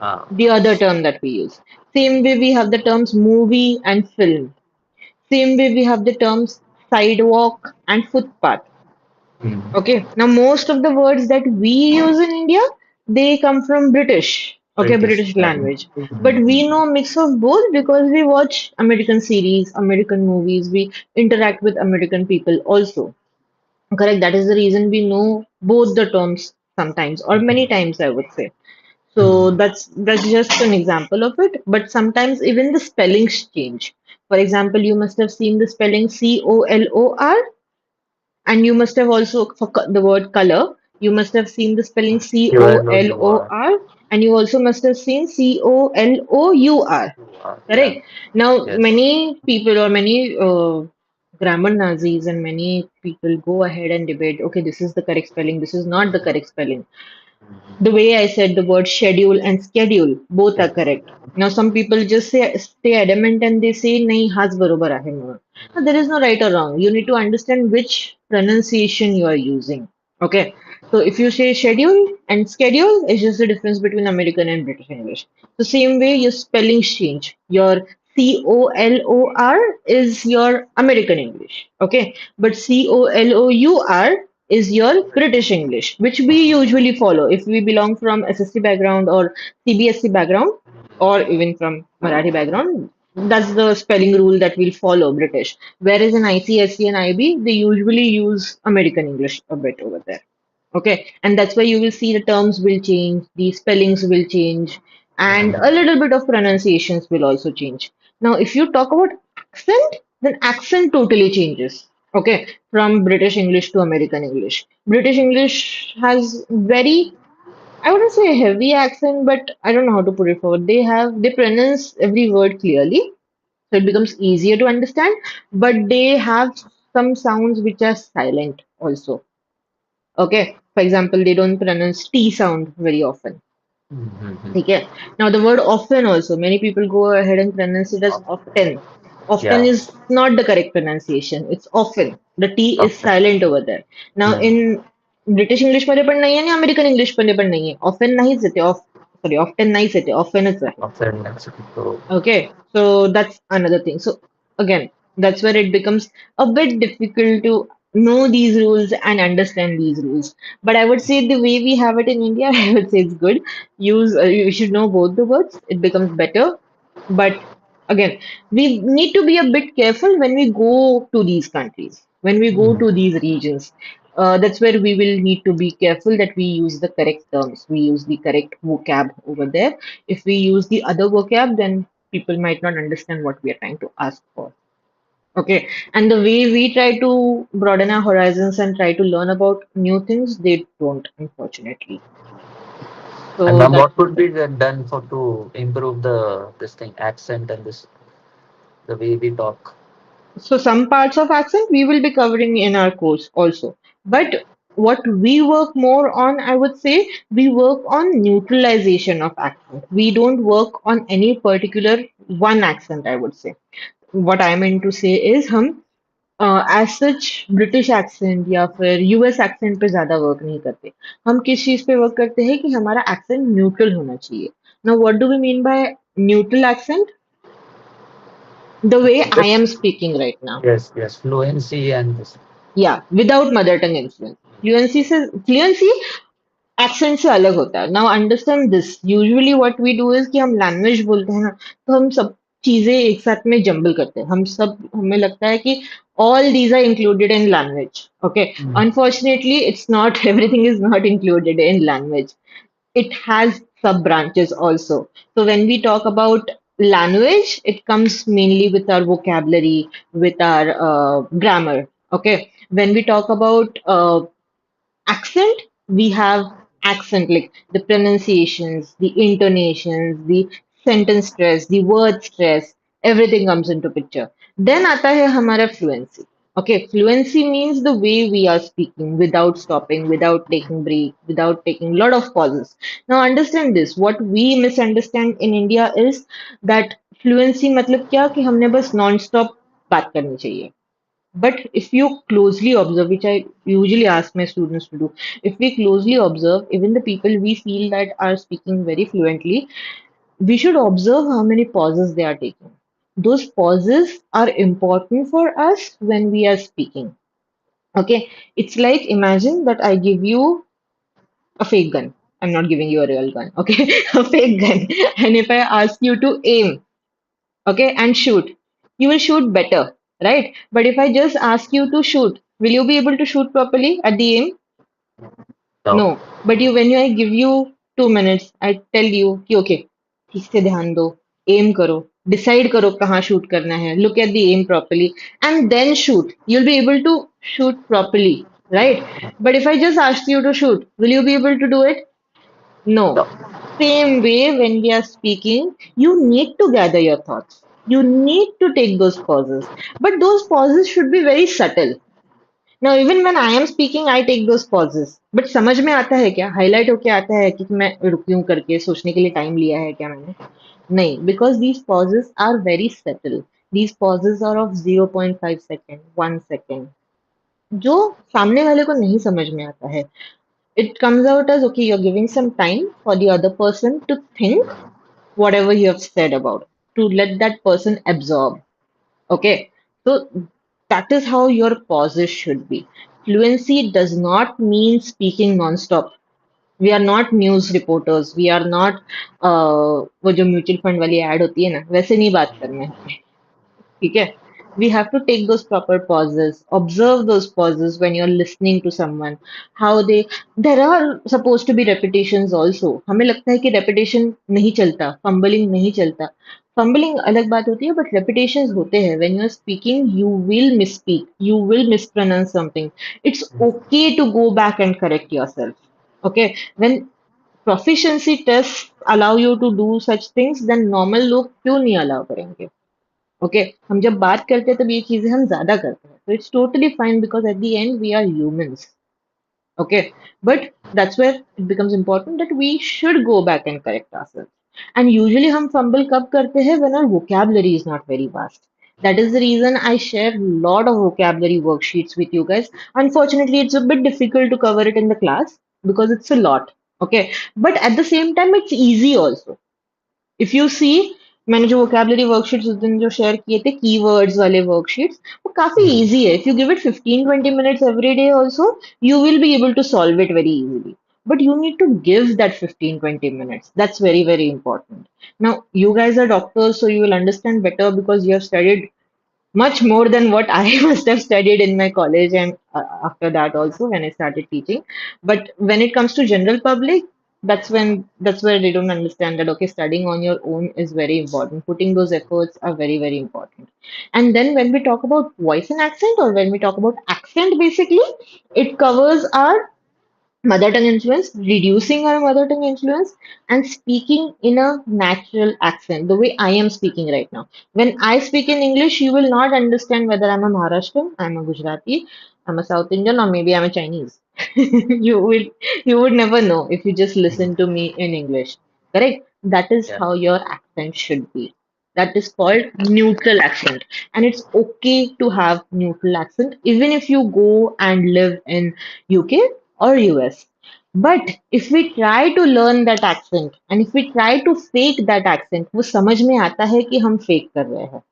Ah, the other term that we use. Same way we have the terms movie and film. Same way we have the terms sidewalk and footpath. mm. Okay, now most of the words that we use in India, they come from British, okay, British. British Yeah. language. But we Mhm. know mix of both because we watch American series, American movies, we interact with American people also. Correct, that is the reason we know both the terms sometimes or many times I would say. So Mhm. that's just an example of it. But sometimes even the spellings change. For example, you must have seen the spelling COLOR, and you must have also, for the word color, you must have seen the spelling C You O know L you O are. R, and you also must have seen COLOUR. You are. Yeah. Correct. Now, Yes. many people or many grammar Nazis and many people go ahead and debate, okay, this is the correct spelling, this is not the correct spelling. The way I said the word schedule and schedule, both are correct. Now, some people just stay adamant and they say, nahi, haaz barobar aahe म्हणून. Now, there is no right or wrong. You need to understand which pronunciation you are using. Okay. So, if you say schedule and schedule, it's just the difference between American and British English. The same way your spellings change. Your COLOR is your American English. Okay. But COLOUR is your British English, which we usually follow if we belong from SSC background or CBSC background or even from Marathi background. That's the spelling rule that we'll follow, British. Whereas in ICSE and IB, they usually use American English a bit over there. Okay, and that's why you will see the terms will change, the spellings will change, and a little bit of pronunciations will also change. Now, if you talk about accent, then accent totally changes. Okay, from British English to American English. British English has very, I wouldn't say a heavy accent, but I don't know how to put it forward. They pronounce every word clearly, so it becomes easier to understand, but they have some sounds which are silent also. Okay, for example, they don't pronounce T sound very often. Mhm. Okay. Now the word often also, many people go ahead and pronounce it as often. Often Yeah. is not the correct pronunciation. It's often. The T is Okay. silent over there. Now Mm. in British English मध्ये पण नाही आणि American English मध्ये पण नाही आहे. Often नाहीच येते. Sorry, often नाहीच येते. Oftenच आहे. Outside Mexico. So, Okay, so that's another thing. So again, that's where it becomes a bit difficult to know these rules and understand these rules. But I would say the way we have it in India, I would say it's good. You should know both the words. It becomes better. But again, we need to be a bit careful when we go to these countries, when we go mm. to these regions. That's where we will need to be careful that we use the correct terms, we use the correct vocab over there. If we use the other vocab, then people might not understand what we are trying to ask for. Okay, and the way we try to broaden our horizons and try to learn about new things, they don't, unfortunately. And So ma'am, that what could be then done for to improve the this thing accent and this the way we talk? so some parts of accent we will be covering in our course also. But what we work more on, I would say, we work on neutralization of accent. We don't work on any particular one accent, I would say. What I meant to say is हम as such British accent या फिर US accent पे ज्यादा work नहीं करते. हम किस चीज पे वर्क करते हैं कि हमारा एक्सेंट न्यूट्रल होना चाहिए. Now what do we mean by neutral accent? The way I Yes, am speaking right now. yes, yes. Fluency and this. या without mother tongue influence. Fluency accent से अलग होता है. Now understand this. Usually what we do is कि हम language बोलते हैं ना, तो हम सब चीजें एक साथ में जंबल करते हैं. हम सब हमें लगता है कि all these are included in language. Okay, unfortunately it's not. Everything is not included in language. It has sub branches also. So when we talk about language, it comes mainly with our vocabulary, with our grammar. Okay, when we talk about accent, we have accent like the pronunciations, the intonations, the sentence stress, the word stress, everything comes into picture. Then आता है हमारा fluency. Okay, fluency means the way we are speaking without stopping, without taking break, without taking lot of pauses. Now understand this. What we misunderstand in India is that fluency मतलब क्या कि हमने बस non-stop बात करनी चाहिए. But if you closely observe, which I usually ask my students to do, if we closely observe, even the people we feel that are speaking very fluently, we should observe how many pauses they are taking. Those pauses are important for us when we are speaking. Okay, it's like imagine that I give you a fake gun. I'm not giving you a real gun, okay? A fake gun. And if I ask you to aim, okay, and shoot, you will shoot better, right? But if I just ask you to shoot, will you be able to shoot properly at the aim? No. No. But you, when I give you 2 minutes, I tell you कि okay, ठीक से ध्यान दो, aim करो, decide करो कहाँ shoot करना है, look at the aim properly, and then shoot. You'll be able to shoot properly, right? But if I just ask you to shoot, will you be able to do it? No. No. Same way, when we are speaking, you need to gather your thoughts. You need to take those pauses. But those pauses should be very subtle. Now, even when I am speaking, I take those pauses. But समझ में आता है क्या? Highlight होके आता है कि मैं रुकी हूँ करके सोचने के लिए टाइम लिया है क्या मैंने? नहीं, because these pauses are very subtle. These pauses are of 0.5 second, 1 second. जो सामने वाले को नहीं समझ में आता है. It comes out as okay, you're giving some time for the other person to think whatever you have said about, to let that person absorb. Okay, so that is how your pauses should be. Fluency does not mean speaking non-stop. We are not news reporters. We are not वो जो mutual fund वाली add होती है ना वैसे नहीं बात करना है. ठीक है. We have to take those proper pauses, observe those pauses when you're listening to someone, how they, there are supposed to be repetitions also. हमें लगता है कि repetition नहीं चलता, fumbling नहीं चलता. Fumbling अलग बात होती है, but repetitions होते हैं. When you're speaking, you will misspeak, you will mispronounce something. It's okay to go back and correct yourself. Okay, when proficiency tests allow you to do such things, then normal लोग क्यों नहीं allow करेंगे? Okay, हम जब बात करते हैं तब ये चीजें हम ज्यादा करते हैं, तो it's totally fine because at the end we are humans. Okay, but that's where it becomes important that we should go back and correct ourselves. And usually हम फंबल कब करते हैं? When our vocabulary is not very vast. That is the reason I share a lot of vocabulary worksheets with you guys. Unfortunately, it's a bit difficult to cover it in the class because it's a lot. Okay, but at the same time, it's easy also. If you see, मैंने जो vocabulary worksheets उस दिन जो share किए थे keywords वाले worksheets, वो काफी इजी है. If you give it 15-20 minutes every day also, you will be able to solve it very easily. But you need to give that 15-20 minutes. That's very, very important. Now, you guys are doctors, so you will understand better because you have studied much more than what I must have studied in my college and after that also when I started teaching. But when it comes to general public, that's where they don't understand that okay, studying on your own is very important. Putting those efforts are very, very important. And then when we talk about voice and accent, or when we talk about accent, basically, it covers our mother tongue influence, reducing our mother tongue influence, and speaking in a natural accent, the way I am speaking right now. When I speak in English, you will not understand whether I'm a Maharashtrian, I'm a Gujarati, I'm a South Indian, or maybe I'm a Chinese. You would never know if you just listen to me in English. Correct? That is Yeah. how your accent should be. That is called neutral accent. And it's okay to have neutral accent even if you go and live in UK or US. But if we try to learn that accent and if we try to fake that accent, वो समझ में आता है कि हम fake कर रहे हैं.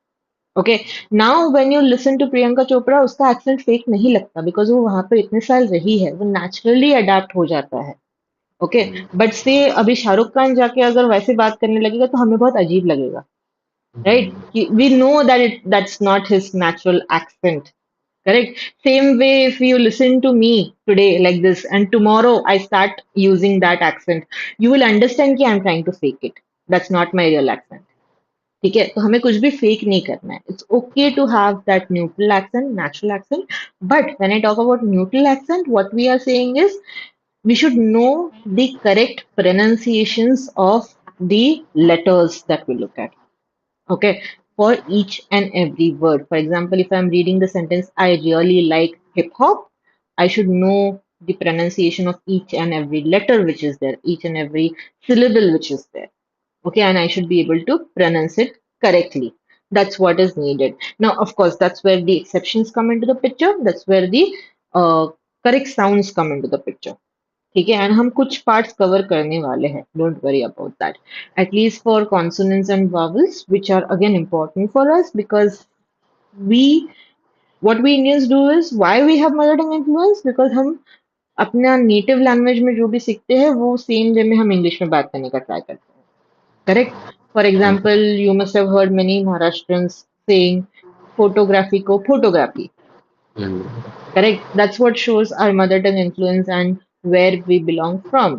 Okay, now when you listen to Priyanka Chopra, उसका accent fake नहीं लगता because वो वहां पे इतने साल रही है, वो naturally adapt हो जाता है. ओके, बट से अभी शाहरुख खान जाके अगर वैसे बात करने लगेगा तो हमें बहुत अजीब लगेगा, right? We know that it that's not his natural accent. Correct. Same way, if you listen to me today like this, and tomorrow I start using that accent, you will understand कि I'm trying to fake it. That's not my real accent. ठीक है, तो हमें कुछ भी fake नहीं करना है. It's okay to have that neutral accent, natural accent. But when I talk about neutral accent, what we are saying is we should know the correct pronunciations of the letters that we look at. Okay, for each and every word. For example, if I'm reading the sentence, I really like hip hop, I should know the pronunciation of each and every letter which is there, each and every syllable which is there. Okay, and I should be able to pronounce it correctly. That's what is needed. Now, of course, that's where the exceptions come into the picture. That's where the uh, correct sounds come into the picture. ठीक है, and हम कुछ parts cover करने वाले हैं, don't worry about that, at least for consonants and vowels which are again important for us because we what we Indians do is why we have mother tongue influence because हम अपना native language में जो भी सीखते हैं वो same way में हम इंग्लिश में बात करने का ट्राई करते हैं, correct. For example you must have heard many Maharashtrians saying photography को photography. Mm. Correct. That's what shows our mother tongue influence and where we belong from.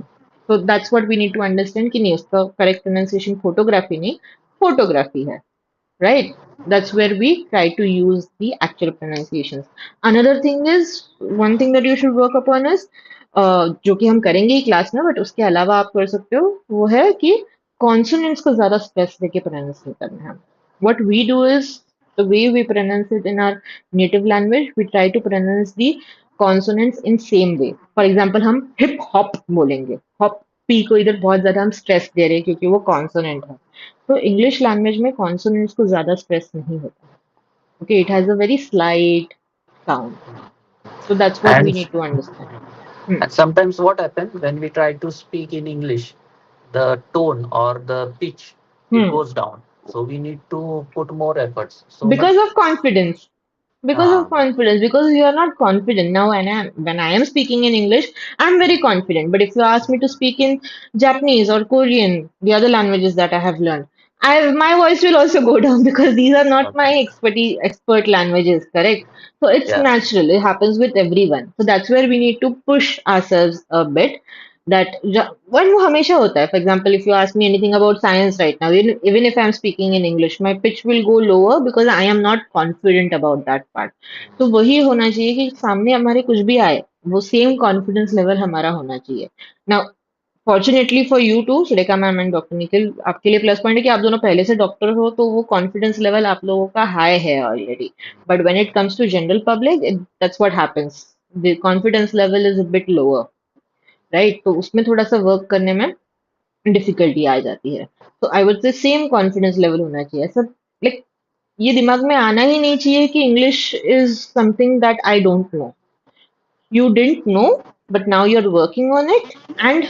So that's what we need to understand कि नहीं उसका correct pronunciation photography नहीं photography है. Right? That's where we try to use the actual pronunciations. Another thing is one thing that you should work upon is जो कि हम करेंगे ही class में बट उसके अलावा आप कर सकते हो वो है कि कॉन्सोनेंट्स को ज्यादा स्ट्रेस देके प्रोनाउंस नहीं करना है. What we do is the way we pronounce it in our native language, we try to pronounce the consonants in same way. For example, हम hip hop बोलेंगे. Hop P को इधर बहुत ज्यादा हम स्ट्रेस दे रहे हैं क्योंकि वो कॉन्सोनेंट है. तो इंग्लिश लैंग्वेज में कॉन्सोनेंट्स को ज्यादा स्ट्रेस नहीं होता. Okay, it has a very slight sound. So that's what we And need to understand. and sometimes what happens when we try to speak in English, the tone or the pitch it Hmm. goes down. So we need to put more efforts. So Because much. of confidence. Because of Um, confidence, because you are not confident. Now, when I am speaking in English, I'm very confident. But if you ask me to speak in Japanese or Korean, the other languages that I have learned, my voice will also go down because these are not my okay. expert languages, correct? So it's Yeah. natural. It happens with everyone. So that's where we need to push ourselves a bit. One वो हमेशा होता है. For example, if you ask me anything about science right now, even if I'm speaking in English, my pitch will go lower because I am not confident about that part. तो वही होना चाहिए कि सामने हमारे कुछ भी आए वो सेम कॉन्फिडेंस लेवल हमारा होना चाहिए. Now fortunately for you two Surekha ma'am and doctor Nikhil, आपके लिए प्लस पॉइंट है कि आप दोनों पहले से डॉक्टर हो तो वो कॉन्फिडेंस लेवल आप लोगों का हाई है already. But when it comes to general public that's what happens, the confidence level is a bit lower, right. तो उसमें थोड़ा सा वर्क करने में डिफिकल्टी आ जाती है. तो I would say same confidence level होना चाहिए सब. लाइक ये दिमाग में आना ही नहीं चाहिए कि English is something that I don't know. You didn't know but now you are working on it. And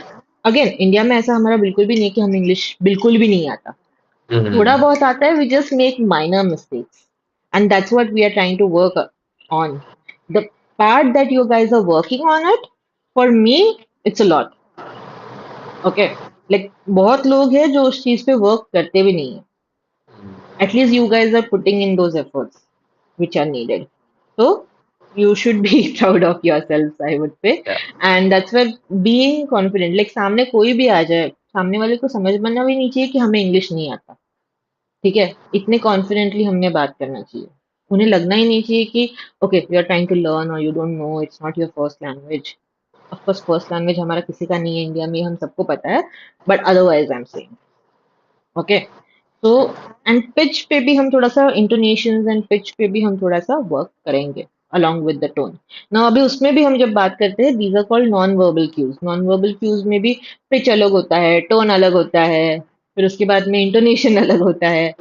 again India में ऐसा हमारा बिल्कुल भी नहीं कि हम इंग्लिश बिल्कुल भी नहीं आता. थोड़ा Mm. बहुत आता है, we just make minor mistakes and that's what we are trying to work on. The part that you guys are working on it, for me it's a lot. Okay, like बहुत लोग हैं जो उस चीज पे वर्क करते भी नहीं है. At least you guys are putting in those efforts which are needed. So you should be proud of yourselves, I would say. Yeah. And that's where being confident, like सामने कोई भी आ जाए, सामने वाले को समझ बनना भी नहीं चाहिए कि हमें इंग्लिश नहीं आता. ठीक है, इतने कॉन्फिडेंटली हमने बात करना चाहिए. उन्हें लगना ही नहीं चाहिए कि okay you are trying to learn और you don't know, it's not your first language. Of course first language हमारा किसी का नहीं है इंडिया में, हम सबको पता है. But otherwise I am saying okay. तो एंड पिच पे भी हम थोड़ा सा इंटोनेशंस एंड पिच पे भी हम थोड़ा सा वर्क करेंगे along with the tone. Now अभी उसमें भी हम जब बात करते हैं these are called non verbal cues. Non verbal cues में भी पिच अलग होता है, टोन अलग होता है, फिर उसके बाद में इंटोनेशन अलग होता है.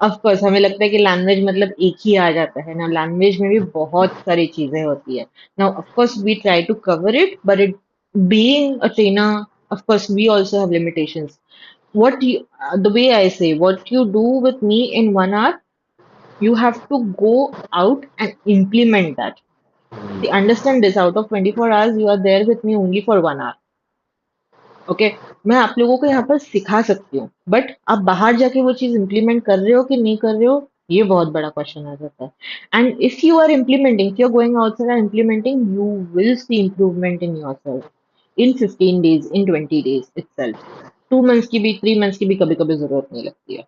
ऑफ कोर्स हमें लगता है कि लैंग्वेज मतलब एक ही आ जाता है ना, लैंग्वेज में भी बहुत सारी चीजें होती है. Now of course we try to cover it but it being a trainer of course we also have limitations. The way I say, what you do with me in 1 hour, you have to go out and implement that. See, understand this, out of 24 hours, you are there with me only for 1 hour. Okay, मैं आप लोगों को यहाँ पर सिखा सकती हूँ but आप बाहर जाके वो चीज इम्प्लीमेंट कर रहे हो कि नहीं कर रहे हो, ये बहुत बड़ा क्वेश्चन आ जाता है. And if you are implementing, if you are going outside and implementing, you will see improvement in your self in 15 days, in 20 days itself. 2 months की भी 3 months की भी कभी कभी जरूरत नहीं लगती है.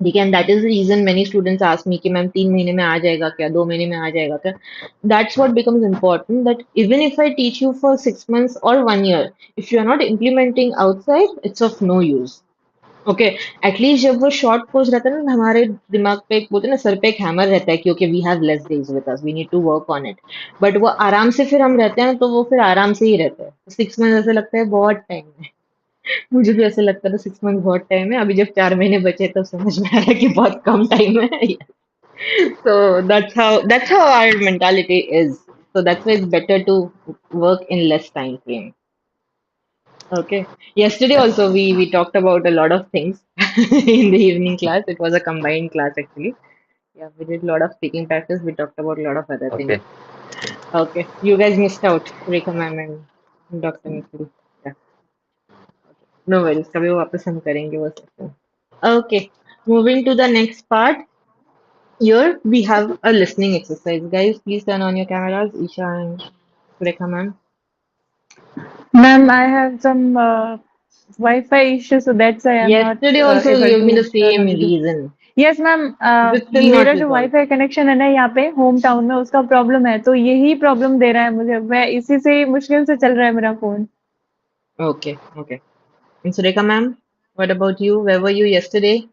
ठीक है, and that is the reason many students ask me कि मैम 3 महीने में आ जाएगा क्या, 2 महीने में आ जाएगा क्या. That's what becomes important, that even if I teach you for 6 months और 1 year, if you are not implementing outside it's of no use. Okay, at least जब वो शॉर्ट कोर्स रहता है ना, हमारे दिमाग पे एक बोलते हैं ना, सर पे एक हैमर रहता है कि okay we have less days with us, we need to work on it. But वो आराम से फिर हम रहते हैं तो वो फिर आराम से ही रहते हैं. 6 मंथ ऐसे लगता है बहुत टाइम है. मुझे भी ऐसा लगता था 6 मंथ बहुत टाइम है, अभी जब 4 महीने बचे तब समझ में आया कि बहुत कम टाइम है. So that's how our mentality is. So that's why it's better to work in less time frame. Okay. Yesterday Yeah. also we talked about a lot of things in the evening class. It was a combined class actually. Yeah, we did a lot of speaking practice. We talked about a lot of other things. Okay. Okay. You guys missed out. Rekha ma'am and Dr. Nikhil. Yeah. Okay. No worries. कभी वापस हम करेंगे वो session. Okay. Moving to the next part. Here we have a listening exercise. Guys, please turn on your cameras. Isha and Rekha ma'am. Ma'am, I have some Wi-Fi issue, so that's why I'm not Yesterday also you able gave me the to turn same on the. reason. Yes ma'am, Is it still not मेरा जो resolved? Wifi connection है ना यहाँ पे home town में, उसका problem है, तो यही प्रॉब्लम दे रहा है मुझे. मैं इसी से मुश्किल से चल रहा है मेरा phone. Okay, okay. And Sureka ma'am, what about you? Where were you yesterday?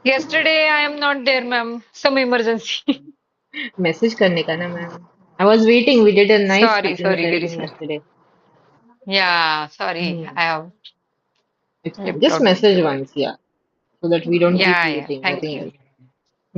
Yesterday, I am not there, ma'am. Some emergency. Message करने का ना ma'am. I was waiting. We did a nice Sorry, speaking sorry, very session sorry. yesterday. Yeah, sorry. Hmm. I have It's fine. left Just out of the message work. once, yeah, so that we don't keep Yeah, yeah. waiting. Thank Nothing you. else.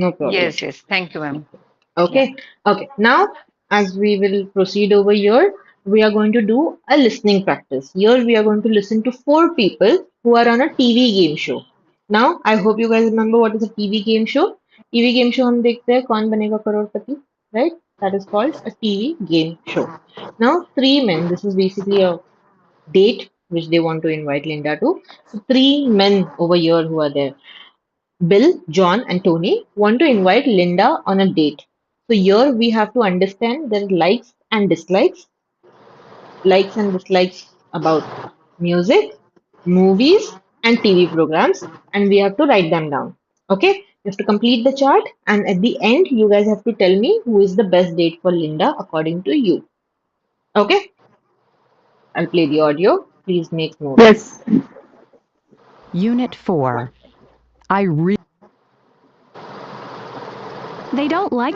No problem. Yes, yes. Thank you, ma'am. Yeah. Okay, okay. Now, as we will proceed over here, we are going to do a listening practice. Here, we are going to listen to four people who are on a TV game show. Now, I hope you guys remember what is a TV game show. TV game show हम देखते हैं कौन बनेगा करोड़पति, right? That is called a TV game show. Now, three men. This is basically a date which they want to invite Linda to. So, three men over here who are there. Bill, John, and Tony want to invite Linda on a date. So here we have to understand their likes and dislikes about music, movies, and TV programs, and we have to write them down. Okay, you have to complete the chart, and at the end, you guys have to tell me who is the best date for Linda according to you. Okay, I'll play the audio. Please make notes. Yes. Unit 4. I re- They don't like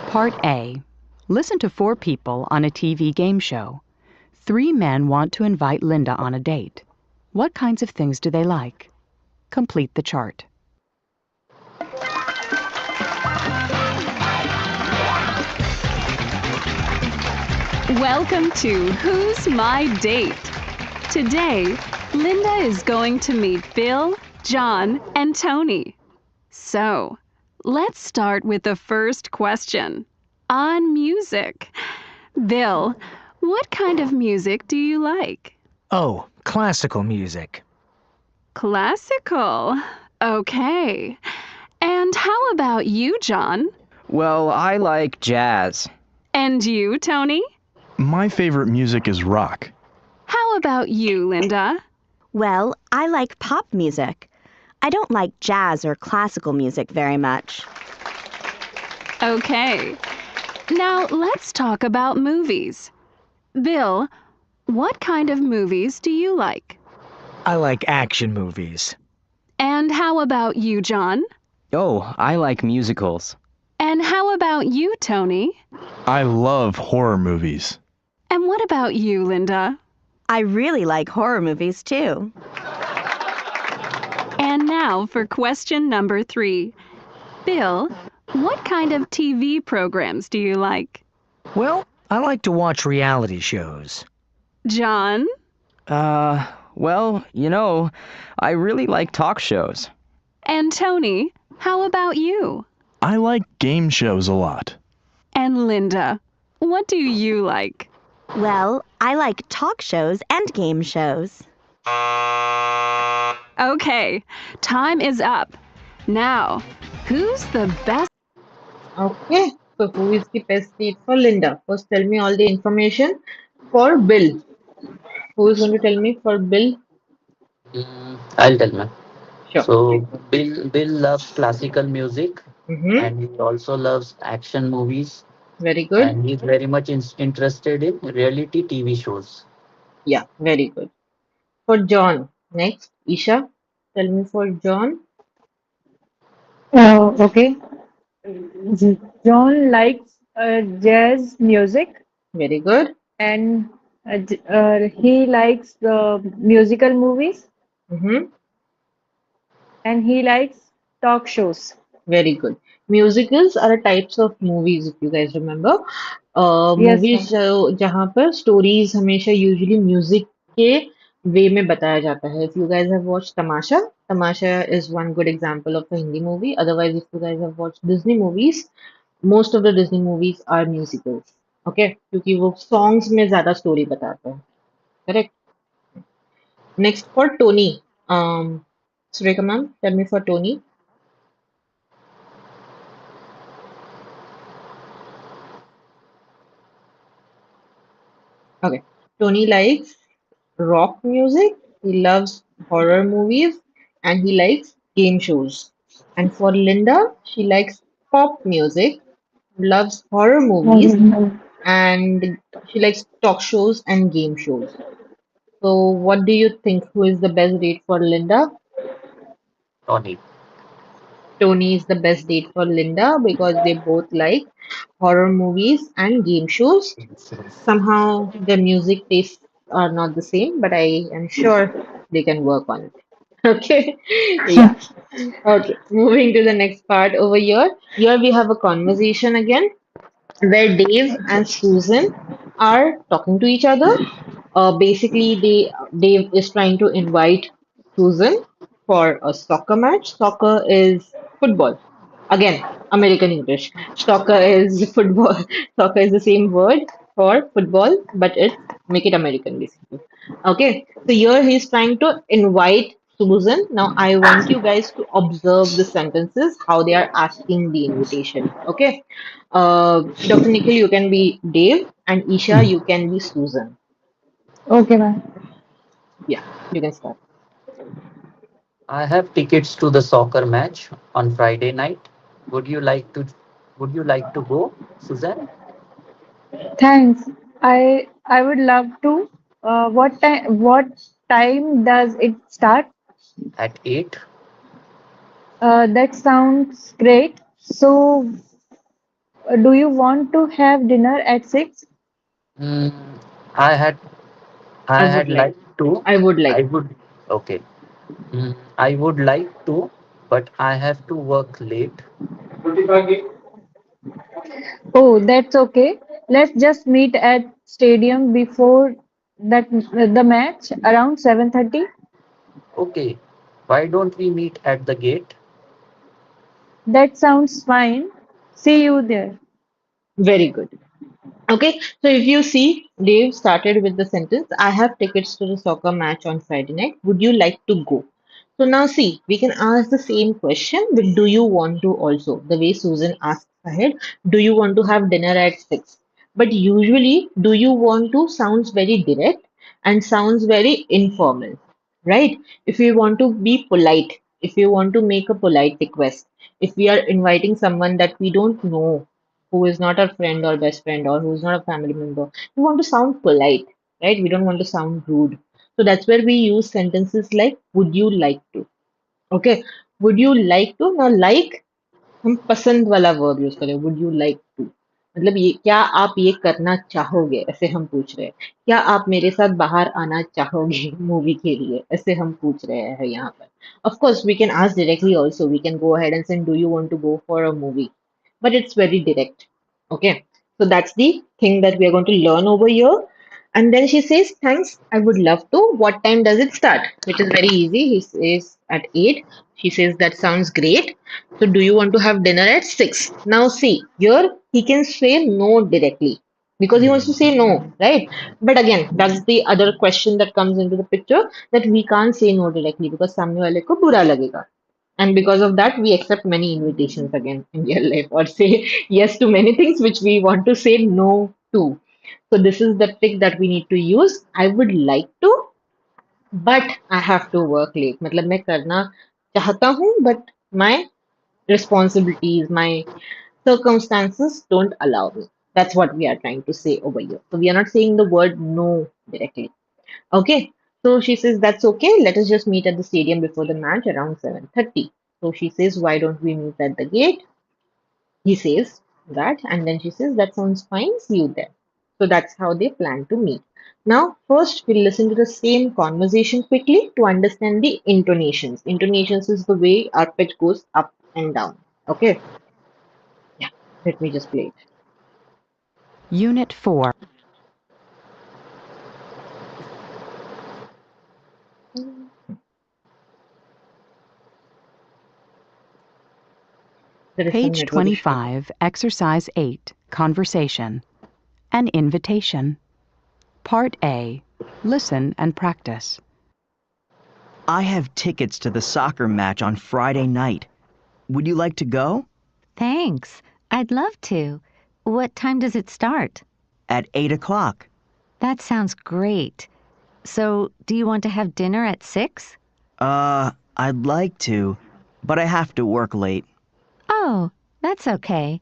Part A. Listen to 4 people on a TV game show. 3 men want to invite Linda on a date. What kinds of things do they like? Complete the chart. Welcome to Who's My Date? Today, Linda is going to meet Bill, John, and Tony. So, let's start with the first question on music. Bill, what kind of music do you like? Oh, classical music. Classical. Okay. And how about you, John? Well, I like jazz. And you, Tony? My favorite music is rock. How about you, Linda? Well, I like pop music. I don't like jazz or classical music very much. Okay. Now let's talk about movies. Bill, what kind of movies do you like? I like action movies. And how about you, John? Oh, I like musicals. And how about you, Tony? I love horror movies. And what about you, Linda? I really like horror movies too. And now for question number 3. Bill, what kind of TV programs do you like? Well, I like to watch reality shows. John? Well, I really like talk shows. And Tony, how about you? I like game shows a lot. And Linda, what do you like? Well, I like talk shows and game shows. Okay, time is up. Now, who's the best? Okay, so who is the best date for Linda? First, tell me all the information for Bill. Who is going to tell me for Bill? I'll tell man. Sure, So please. Bill loves classical music, Mm-hmm. and he also loves action movies, Very good. and he's very much interested in reality TV shows. Yeah, very good. For John, next, Isha, tell me for John. Okay. John likes Jazz music, Very good. and he likes musical movies, Mm-hmm. and he likes talk shows. Very good. Musicals are types of movies, if you guys remember. Yes, Movies ma'am. जहाँ पर stories हमेशा usually music के way में बताया जाता है. If you guys have watched Tamasha, Tamasha is one good example of a Hindi movie. Otherwise, if you guys have watched Disney movies, most of the Disney movies are musicals. Okay, क्योंकि वो songs में ज़्यादा story बताते हैं. Correct. Next for Tony. Sureka ma'am, tell me for Tony. Okay. Tony likes rock music, he loves horror movies, and he likes game shows. And for Linda, she likes pop music, loves horror movies, and she likes talk shows and game shows. So, what do you think? Who is the best date for Linda? Tony. Tony is the best date for Linda because they both like horror movies and game shows. Somehow their music tastes are not the same, but I am sure they can work on it. Okay, yeah. Okay, moving to the next part over here. Here we have a conversation again where Dave and Susan are talking to each other. Basically, Dave is trying to invite Susan for a soccer match. Soccer is football. Again, American English. Soccer is football. Soccer is the same word for football, but it's make it American basically. Okay, so here he's trying to invite Susan. Now I want you guys to observe the sentences, how they are asking the invitation. Okay, Dr. Nikhil, you can be Dave, and Isha, you can be Susan. Okay, ma'am. Yeah, you can start. I have tickets to the soccer match on Friday night. Would you like to would you like to go, Suzanne? Thanks. I would love to. What time does it start? At 8? That sounds great. So, do you want to have dinner at 6? Mm, I had I I would had like. liked to. I would I like. would okay. I would like to, but I have to work late. Oh, that's okay. Let's just meet at stadium before that the match around 7:30. Okay. Why don't we meet at the gate? That sounds fine. See you there. Very good. Okay, so if you see, Dave started with the sentence, I have tickets to the soccer match on Friday night. Would you like to go? So now see, we can ask the same question, but do you want to also? The way Susan asks ahead, do you want to have dinner at 6? But usually, do you want to sounds very direct and sounds very informal, right? If we want to be polite, if we want to make a polite request, if we are inviting someone that we don't know, who is not our friend or best friend or who's not a family member. We want to sound polite, right? We don't want to sound rude. So that's where we use sentences like would you like to? Okay. Would you like to? Now like हम पसंद वाला verb use करें would you like to मतलब ये क्या आप ये करना चाहोगे ऐसे हम पूछ रहे हैं क्या आप मेरे साथ बाहर आना चाहोगे मूवी के लिए ऐसे हम पूछ रहे हैं यहाँ पर of course we can ask directly also we can go ahead and say do you want to go for a movie but it's very direct okay so that's the thing that we are going to learn over here and then she says thanks I would love to what time does it start which is very easy he says at 8 she says that sounds great so do you want to have dinner at 6? Now see, here he can say no directly because he wants to say no, right? But again, that's the other question that comes into the picture that we can't say no directly because सामने वाले को बुरा लगेगा. And because of that, we accept many invitations again in real life or say yes to many things which we want to say no to. So this is the trick that we need to use. I would like to, but I have to work late. मतलब मैं करना चाहता हूँ, but my responsibilities, my circumstances don't allow me. That's what we are trying to say over here. So we are not saying the word no directly. Okay. So she says that's okay. Let us just meet at the stadium before the match around 7:30. So she says, why don't we meet at the gate? He says, that, and then she says, that sounds fine, see you there. So that's how they plan to meet. Now, first we'll listen to the same conversation quickly to understand the intonations. Intonations is the way our pitch goes up and down. Okay, yeah, let me just play Unit 4. it. There is some Page network issue. 25, Exercise 8, Conversation. An invitation. Part A. Listen and practice. I have tickets to the soccer match on Friday night. Would you like to go? Thanks. I'd love to. What time does it start? At 8 o'clock. That sounds great. So, do you want to have dinner at 6? I'd like to, but I have to work late. Oh, that's okay.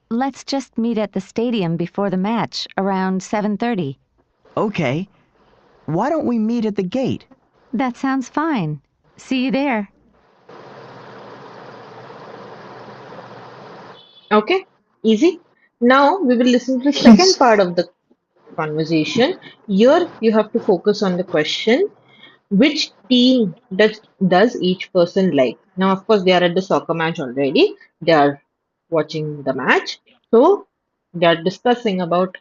Let's just meet at the stadium before the match, around 7:30. Okay. Why don't we meet at the gate? That sounds fine. See you there. Okay, easy. Now we will listen to the second part of the conversation. Here you have to focus on the question, which team does each person like? Now, of course, they are at the soccer match already. They are watching the match. So they are discussing about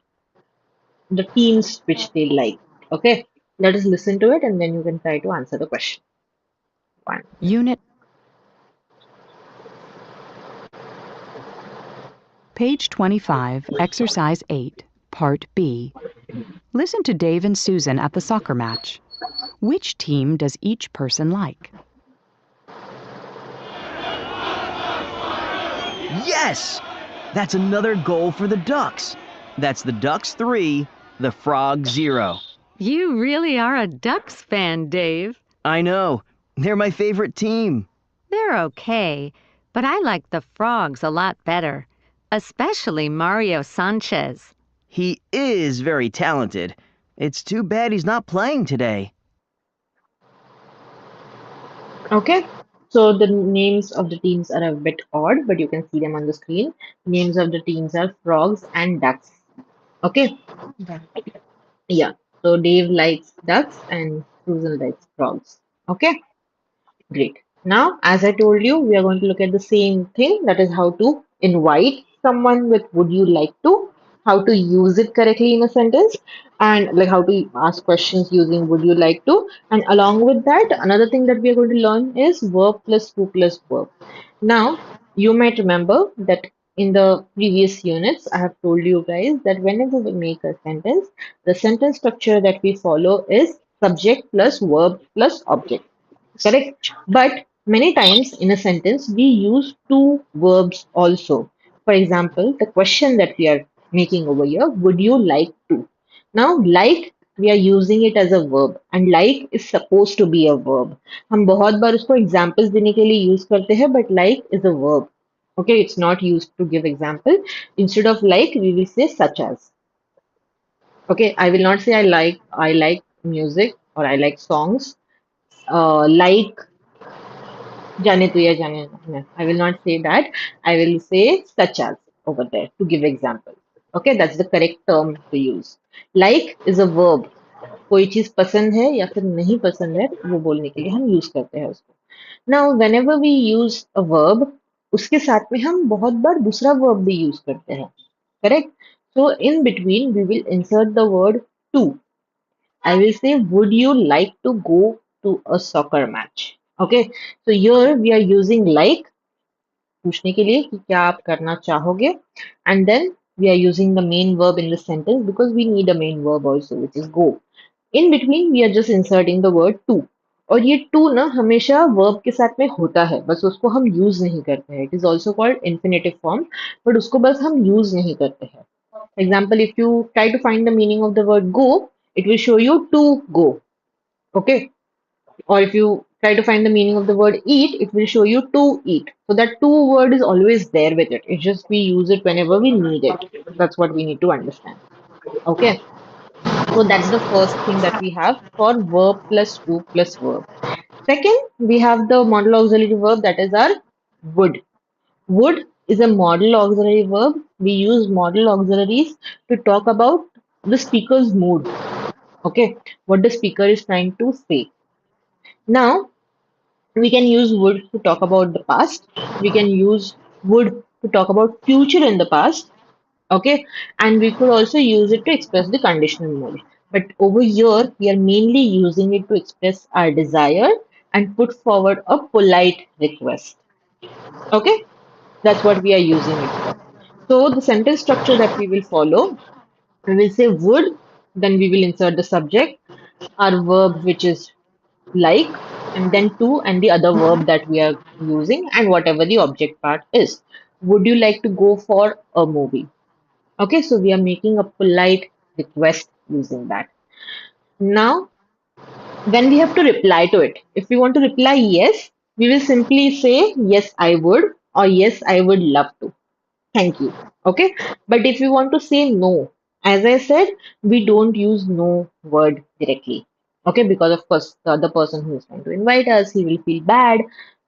the teams which they like. Okay, let us listen to it and then you can try to answer the question. One. Unit. Page 25, Exercise 8, Part B. Listen to Dave and Susan at the soccer match. Which team does each person like? Yes! That's another goal for the Ducks. That's the Ducks 3, the Frogs 0. You really are a Ducks fan, Dave. I know. They're my favorite team. They're okay, but I like the Frogs a lot better, especially Mario Sanchez. He is very talented. It's too bad he's not playing today. Okay, so the names of the teams are a bit odd, but you can see them on the screen. Names of the teams are Frogs and Ducks. Okay, yeah. So Dave likes ducks and Susan likes frogs. Okay, great. Now, as I told you, we are going to look at the same thing. That is how to invite someone with would you like to, how to use it correctly in a sentence, and like how to ask questions using would you like to. And along with that, another thing that we are going to learn is verb plus to plus verb. Now, you might remember that in the previous units, I have told you guys that whenever we make a sentence, the sentence structure that we follow is subject plus verb plus object. Correct? But many times in a sentence, we use two verbs also. For example, the question that we are making over here, would you like to? Now, like we are using it as a verb and like is supposed to be a verb. हम बहुत बार उसको examples देने के लिए use करते हैं, but like is a verb. Okay, it's not used to give example. Instead of like, we will say such as. Okay, I will not say I like music or I like songs. Like जाने तो या जाने ना. I will not say that. I will say such as over there to give example. Okay, that's the correct term to use. Like is a verb. कोई चीज पसंद है या फिर नहीं पसंद है वो बोलने के लिए हम यूज करते हैं उसको. Now, whenever we use a verb, उसके साथ में हम बहुत बार दूसरा verb भी यूज करते हैं. Correct? So in between we will insert the word to. I will say, would you like to go to a soccer match? Okay, so here we are using like पूछने के लिए कि क्या आप करना चाहोगे, and then we are using the main verb in the sentence because we need a main verb also, which is go. In between we are just inserting the word to. और ये to ना हमेशा verb के साथ में होता है, बस उसको हम use नहीं करते हैं. It is also called infinitive form, but उसको बस हम use नहीं करते हैं. For example, if you try to find the meaning of the word go, it will show you to go. Okay, or if you try to find the meaning of the word eat, it will show you to eat. So that to word is always there with it. It's just we use it whenever we need it. That's what we need to understand. Okay, so that's the first thing that we have for verb plus to plus verb. Second, we have the modal auxiliary verb, that is our would. Would is a modal auxiliary verb. We use modal auxiliaries to talk about the speaker's mood. Okay, what the speaker is trying to say. Now, we can use would to talk about the past. We can use would to talk about future in the past. Okay, and we could also use it to express the conditional mood. But over here, we are mainly using it to express our desire and put forward a polite request. Okay, that's what we are using it for. So the sentence structure that we will follow, we will say would, then we will insert the subject, our verb which is like, and then to and the other verb that we are using and whatever the object part is. Would you like to go for a movie? Okay, so we are making a polite request using that. Now, when we have to reply to it, if we want to reply yes, we will simply say yes, I would, or yes, I would love to. Thank you. Okay. But if you want to say no, as I said, we don't use no word directly. Okay. Because of course, the other person who is trying to invite us, he will feel bad.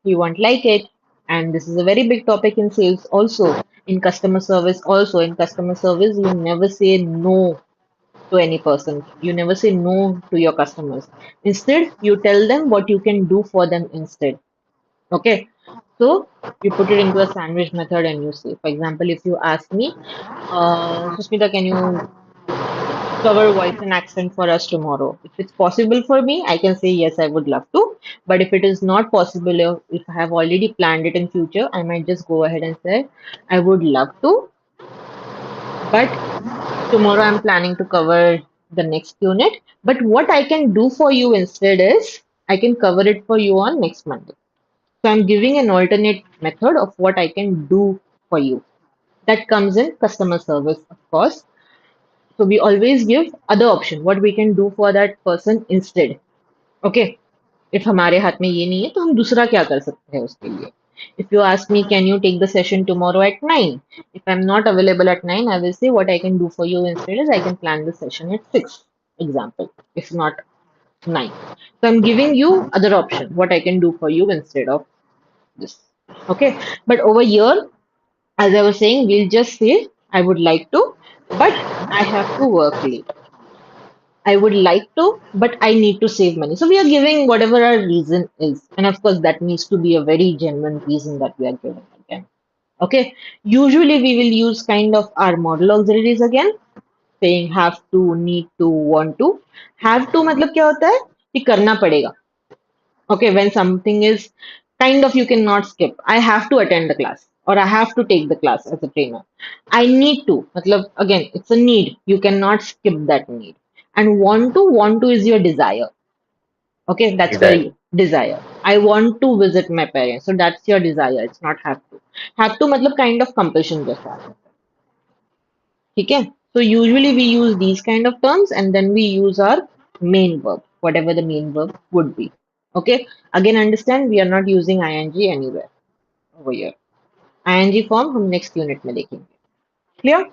He won't like it. And this is a very big topic in sales also, in customer service also. In customer service, you never say no to any person. You never say no to your customers. Instead, you tell them what you can do for them instead. Okay, so you put it into a sandwich method and you say, for example, if you ask me, Susmita, can you cover voice and accent for us tomorrow? If it's possible for me, I can say yes, I would love to. But if it is not possible, or if I have already planned it in future, I might just go ahead and say, I would love to, but tomorrow I'm planning to cover the next unit. But what I can do for you instead is I can cover it for you on next Monday. So I'm giving an alternate method of what I can do for you. That comes in customer service, of course. So we always give other option, what we can do for that person instead. Okay, if हमारे हाथ में ये नहीं है तो हम दूसरा क्या कर सकते हैं उसके लिए. If you ask me, can you take the session tomorrow at 9? If I'm not available at 9, I will say what I can do for you instead is I can plan the session at 6, example, if not 9. So I'm giving you other option, what I can do for you instead of this. Okay, but over here, as I was saying, we'll just say I would like to, but I have to work late. I would like to, but I need to save money. So we are giving whatever our reason is. And of course, that needs to be a very genuine reason that we are giving again. Okay. Usually we will use kind of our model auxiliaries again, saying have to, need to, want to. Have to मतलब क्या होता है कि करना पड़ेगा. Okay, when something is kind of you cannot skip. I have to attend the class or I have to take the class as a trainer. I need to. Matlab, again, it's a need. You cannot skip that need. And want to is your desire. Okay, that's where Desire. you desire. I want to visit my parents. So that's your desire. It's not have to. Have to matlab kind of compulsion जैसा. ठीक है? So usually we use these kind of terms and then we use our main verb, whatever the main verb would be. Okay. Again, understand we are not using ing anywhere over here. ing form हम next unit में देखेंगे. Clear?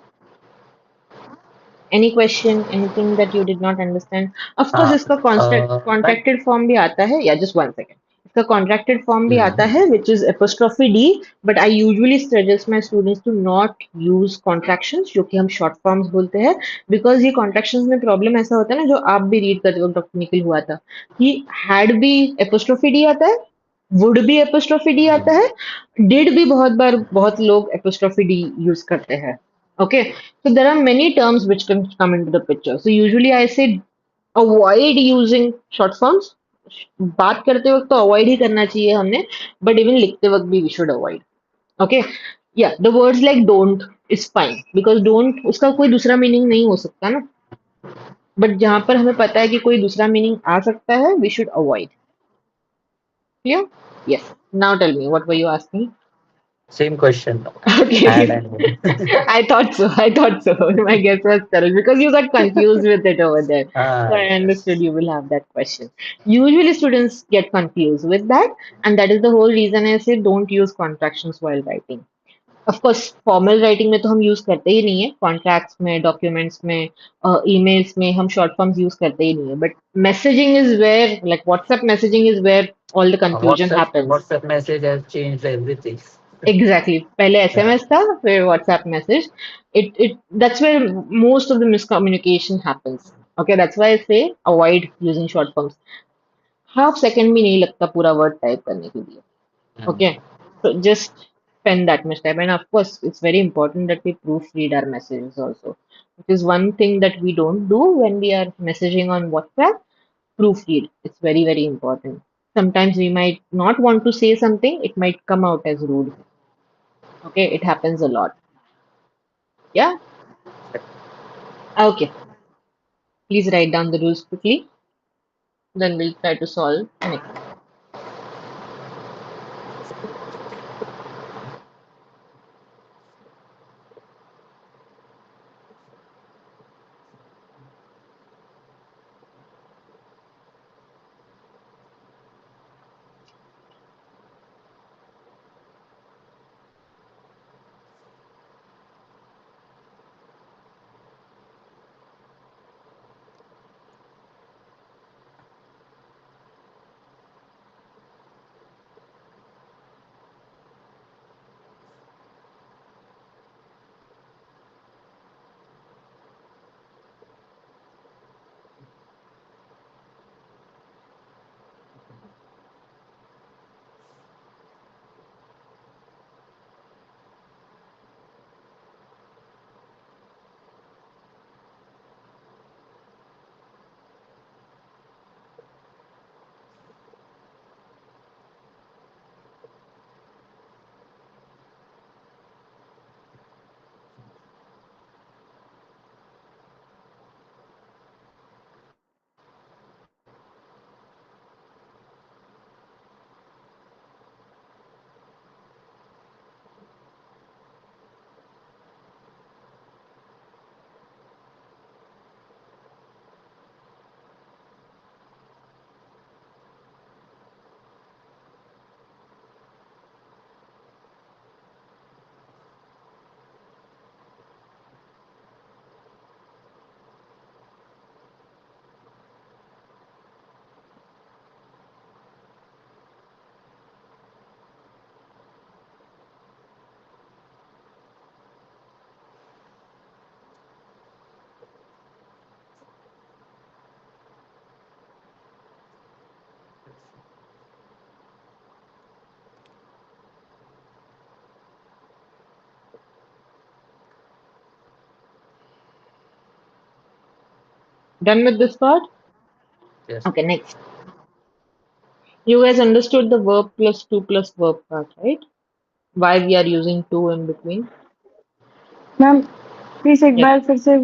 Any question, anything that you did not understand? Of course, हाँ इसका मैं contracted form भी आता है. Yeah, just one second. इसका contracted form भी आता हम्म, है, which is apostrophe D. But I usually suggest my students to not use contractions, जो कि हम short forms बोलते हैं, because ये contractions में problem ऐसा होता है ना, जो आप भी read करते वक्त निकल हुआ था, कि had भी apostrophe D आता है, would भी apostrophe D आता है, did भी बहुत बार बहुत लोग apostrophe D use करते हैं. Okay, so there are many terms which can come into the picture. So usually I say avoid using short forms. बात करते वक्त तो avoid ही करना चाहिए हमने, but even लिखते वक्त भी we should avoid. Okay, yeah, the words like don't is fine because don't उसका कोई दूसरा meaning नहीं हो सकता ना. But जहाँ पर हमें पता है कि कोई दूसरा meaning आ सकता है, we should avoid. Clear? Yes. Now tell me, what were you asking? same question. Had Okay. and I thought so. I thought so. My guess was correct because you got confused with it over there. So I yes. understood you will have that question. Usually students get confused with that, and that is the whole reason I say don't use contractions while writing. Of course, formal writing में तो हम use करते ही नहीं है. Contracts में, documents में, emails में हम short forms use करते ही नहीं है. But messaging is where, like WhatsApp messaging is where all the confusion happens. WhatsApp message has changed everything. Exactly. पहले Yeah. SMS था, फिर WhatsApp message. That's where most of the miscommunication happens. Okay, that's why I say avoid using short forms. Half second भी नहीं लगता पूरा word type करने के लिए. Okay, so just spend that much time. And of course, it's very important that we proofread our messages also. Because one thing that we don't do when we are messaging on WhatsApp, proofread. It's very, very important. Sometimes we might not want to say something, it might come out as rude. Okay, it happens a lot. Yeah, okay. Please write down the rules quickly. Then we'll try to solve next. Done with this part? Yes. Okay, next. You guys understood the verb plus to plus verb part, right? Why we are using to in between? Ma'am please एक Yeah. बार फिर से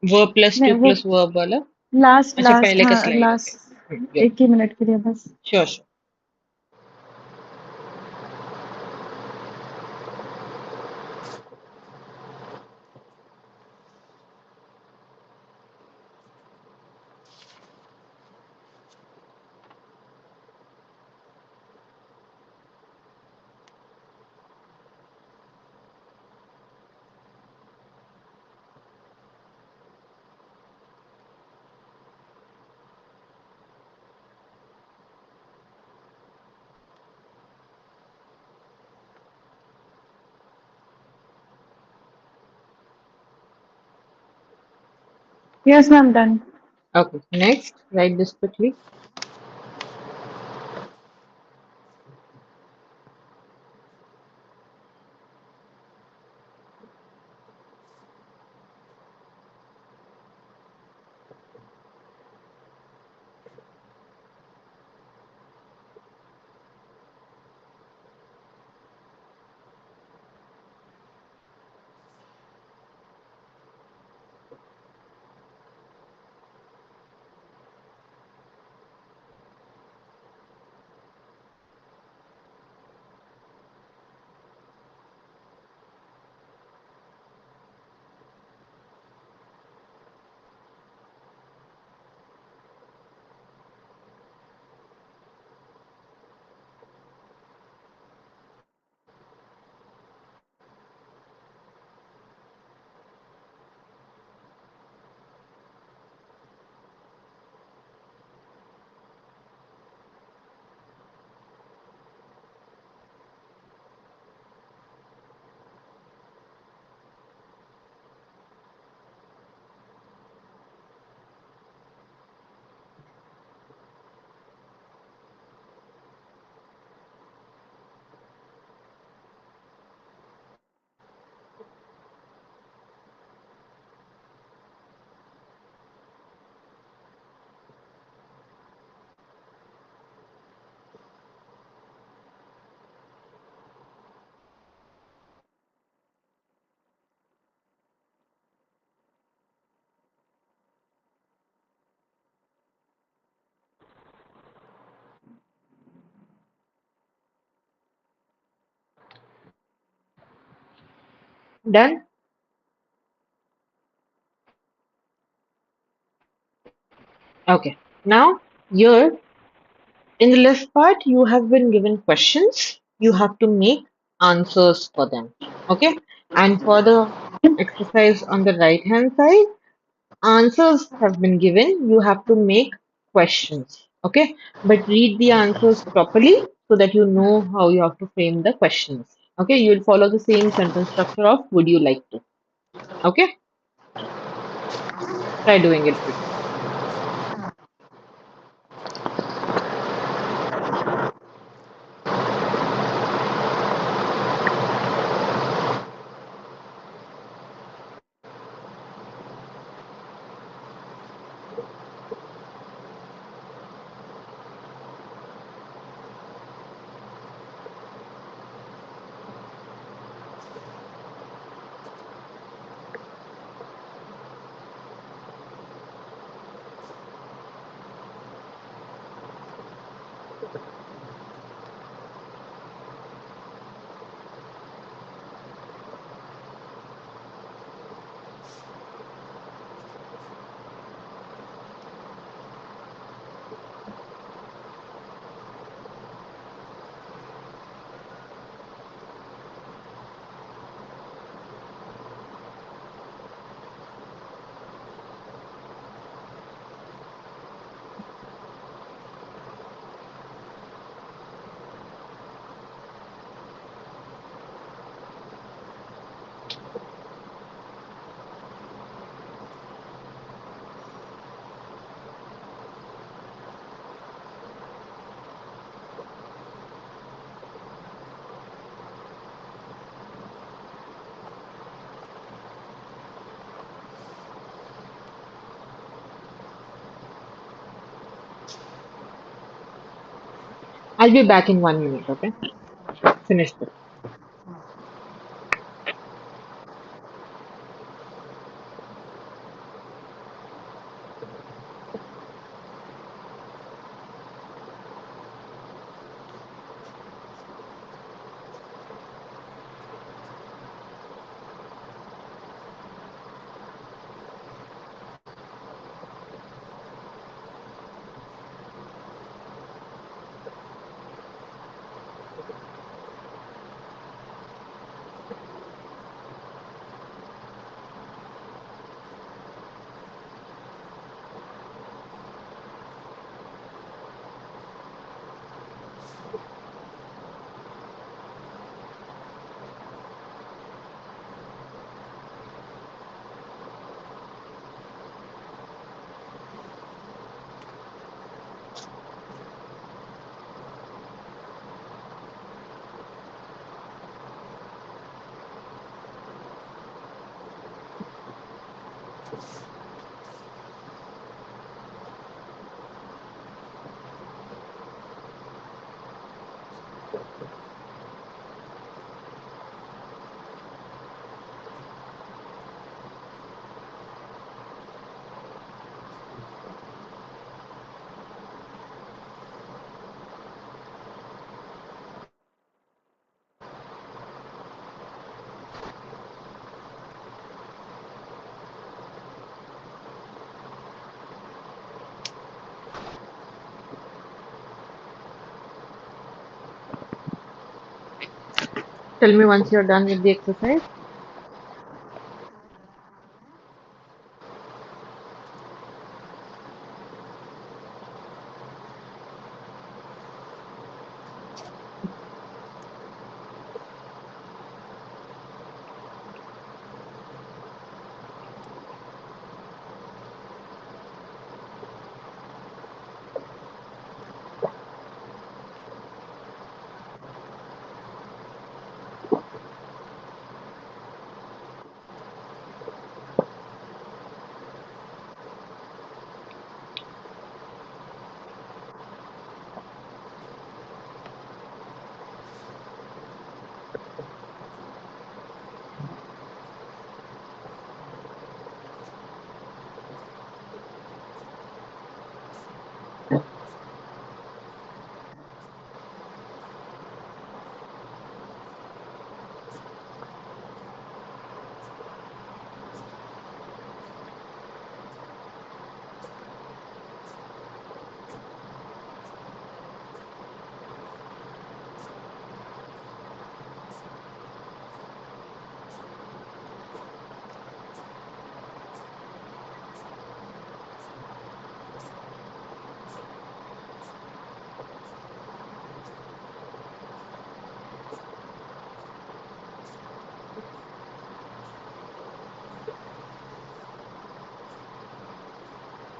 Verb plus नहीं to वो plus verb वाला. Last अच्छा last पहले का हाँ slide. Okay. Last Yeah. 1 ही मिनट के लिए बस Sure, sure. Yes ma'am done Okay. Next, write this quickly. Done? Okay. Now, here in the left part, you have been given questions. You have to make answers for them. Okay. And for the exercise on the right hand side, answers have been given. You have to make questions. Okay. But read the answers properly so that you know how you have to frame the questions. Okay. You will follow the same sentence structure of would you like to. Okay. Try doing it quickly. I'll be back in 1 minute. Okay. Finish this. Tell me once you're done with the exercise.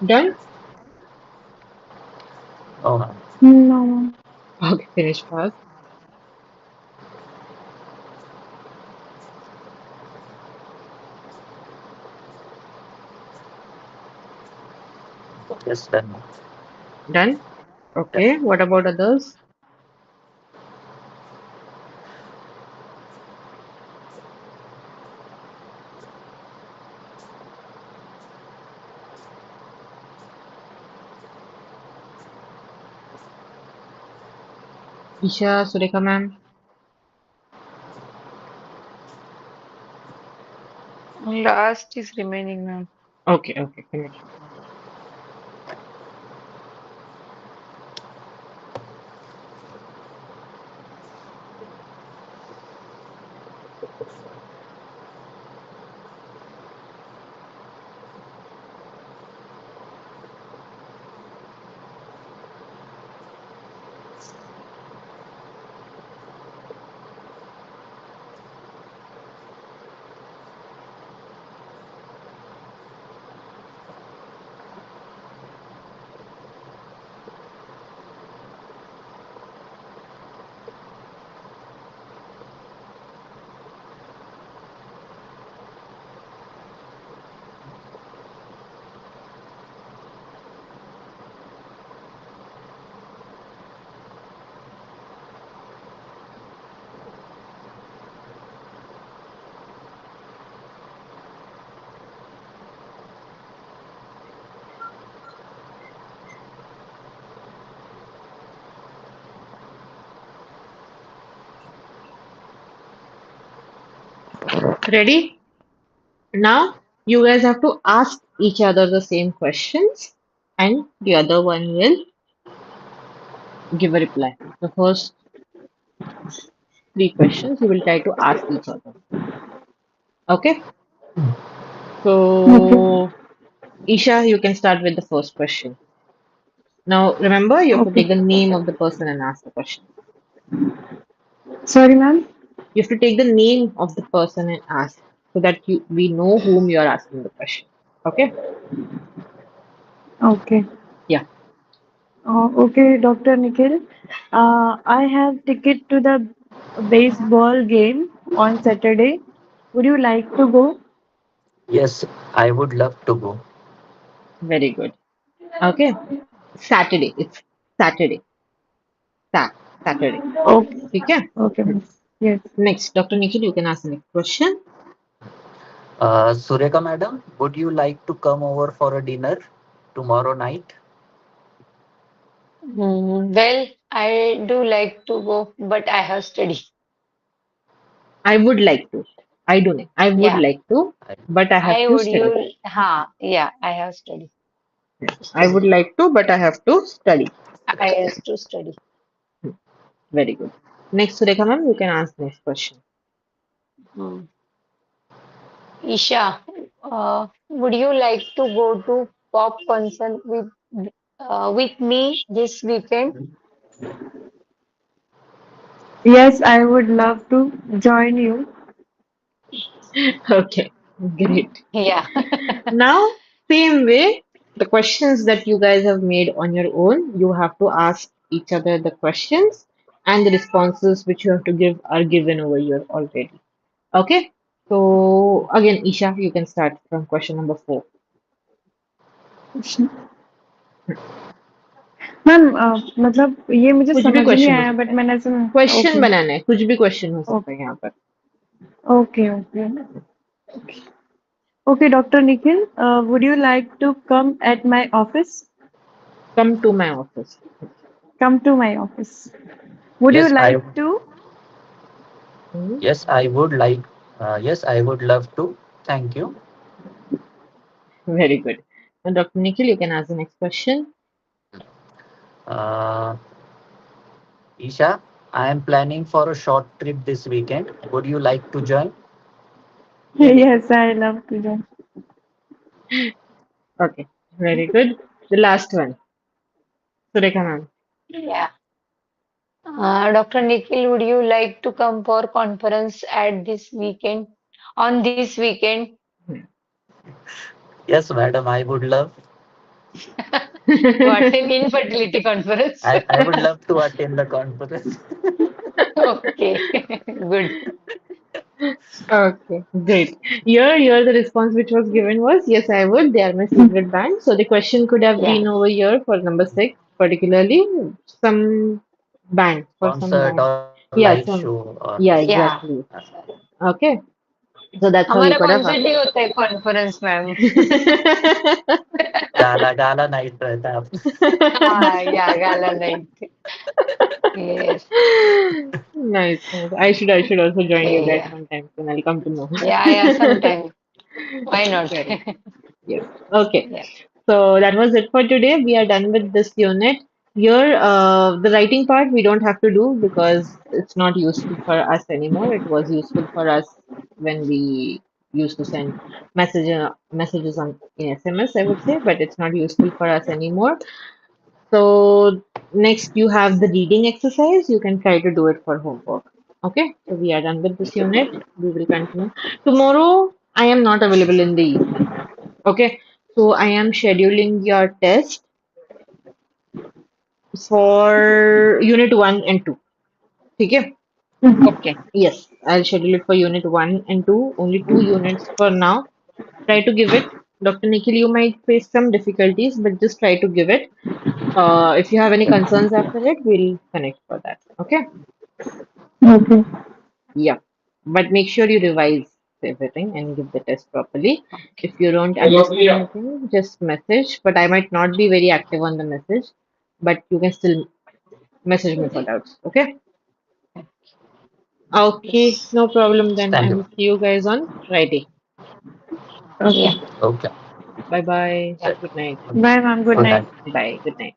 Done? Oh, ma'am. No. Okay, finish fast. Yes, done. Done? Done. Okay, what about others? Isha, Sureka ma'am? Last is remaining, ma'am. Okay, okay, finish. Ready? Now, you guys have to ask each other the same questions, and the other one will give a reply. The first three questions you will try to ask each other. Okay? Okay. So, Isha, you can start with the first question. Now, remember, you have to Okay. take the name of the person and ask the question. Sorry, ma'am. You have to take the name of the person and ask so that we know whom you are asking the question. Okay? Okay. Yeah. Okay, Dr. Nikhil. I have ticket to the baseball game on Saturday. Would you like to go? Yes, I would love to go. Very good. Okay. Saturday. It's Saturday. Saturday. Okay. Okay. Okay, ma'am. Yes. Next, Dr. Nikhil, you can ask the next question. Sureka madam, would you like to come over for a dinner tomorrow night? Well, I do like to go, but I have study. I would like to. I do not. I would Yeah, like to, I, but I have I to would study. you yeah, I have study. I would Study. like to, but I have to study. I have to study. Very good. Next, Sureka ma'am, you can ask next question. Hmm. Isha, would you like to go to pop concert with me this weekend? Yes, I would love to join you. Okay, great. Yeah. Now, same way, the questions that you guys have made on your own, you have to ask each other the questions, and the responses which you have to give are given over here already. Okay? So, again, Isha, you can start from question number 4. Ma'am मतलब ये मुझे कुछ भी समझ नहीं question हो आया सकता बट है, मैंने ऐसे क्वेश्चन ओके बनाना है, कुछ भी क्वेश्चन हो सकता है यहाँ पर. Okay okay okay doctor Nikhil would you like to come at my office? Come to my office. Come to my office. Would you yes, like to? Hmm, yes, I would like. Yes, I would love to. Thank you. very good. And Dr. Nikhil, you can ask the next question. Uh, Isha, I am planning for a short trip this weekend. Would you like to join? Yes, I love to join. Okay, very good. The last one. Sureka ma'am. Yeah. Dr. Nikhil, would you like to come for conference at this weekend? On this weekend? Hmm. Yes, madam, I would love. What an infertility conference. I would love to attend the conference. Okay, good. Okay, great. Here, the response which was given was yes, I would. They are my favorite band. So the question could have Yeah, been over here for number six, particularly some band for some Concert band. or live Yeah, show some. or Yeah, yeah. exactly. Okay, so that's how you हमारा could have. Concert ही होता है conference ma'am. gala gala night रहता है हाँ, yeah, gala night. Yes. Nice, nice. I should also join you guys Yeah. sometime soon. I'll come to know. Yeah, yeah, sometime. Why not? Correct. Yes. Okay. Yeah. So that was it for today. We are done with this unit. Here, the writing part we don't have to do because it's not useful for us anymore. It was useful for us when we used to send messages on in SMS, I would say, but it's not useful for us anymore. So next you have the reading exercise. You can try to do it for homework. Okay, so we are done with this unit. We will continue. Tomorrow I am not available in the evening. Okay, so I am scheduling your test for unit 1 and 2. Okay. Okay. Yes, I'll schedule it for unit 1 and 2. Only 2 units for now. Try to give it. Dr. Nikhil, you might face some difficulties, but just try to give it. If you have any concerns after it, we'll connect for that. Okay? Okay. Yeah. But make sure you revise everything and give the test properly. If you don't understand anything, just message. But I might not be very active on the message, but you can still message me for doubts. Okay? Okay, Yes. no problem then. thank And you. see you guys on Friday. Okay. Yeah. Okay. Bye bye. Yeah. Good night. Bye, ma'am. Good Good night. night. Bye. Good night.